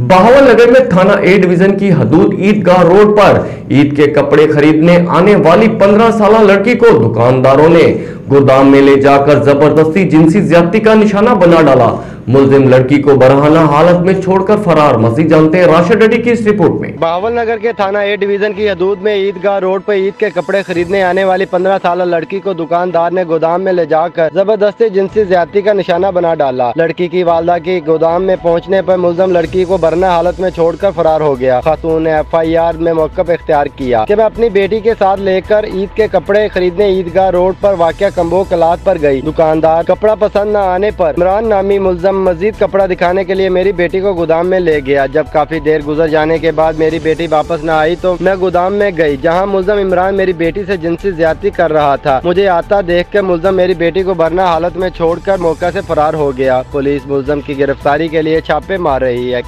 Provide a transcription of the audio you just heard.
बहावलनगर में थाना A division की हदूद ईदगाह रोड पर ईद के कपड़े खरीदने आने वाली 15 साल लड़की को दुकानदारों ने गोदाम में ले जाकर जबरदस्ती जिनसी ज्यादती का निशाना बना डाला। मुलजिम लड़की को बरहाना हालत में छोड़कर फरार। मजीद जानते हैं राशिद रेड्डी की इस रिपोर्ट में। बहावलनगर के थाना ए डिवीजन की हदूद में ईदगाह रोड पर ईद के कपड़े खरीदने आने वाली 15 साल लड़की को दुकानदार ने गोदाम में ले जाकर जबरदस्ती जिनसी ज्यादती का निशाना बना डाला। लड़की की वालदा की गोदाम में पहुंचने पर मुलजिम लड़की को बरहना हालत में छोड़कर फरार हो गया। खातून ने FIR में मौक़िफ़ इख्तियार किया कि मैं अपनी बेटी के साथ लेकर ईद के कपड़े खरीदने ईदगाह रोड पर वाक़िया कम्बो कलात पर गई। दुकानदार कपड़ा पसंद न आने पर इमरान नामी मुलजिम मजीद कपड़ा दिखाने के लिए मेरी बेटी को गोदाम में ले गया। जब काफी देर गुजर जाने के बाद मेरी बेटी वापस न आई तो मैं गोदाम में गई, जहां मुलजिम इमरान मेरी बेटी से जिनसी ज्यादती कर रहा था। मुझे आता देख कर मुलजिम मेरी बेटी को बरना हालत में छोड़कर मौके से फरार हो गया। पुलिस मुलजिम की गिरफ्तारी के लिए छापे मार रही है।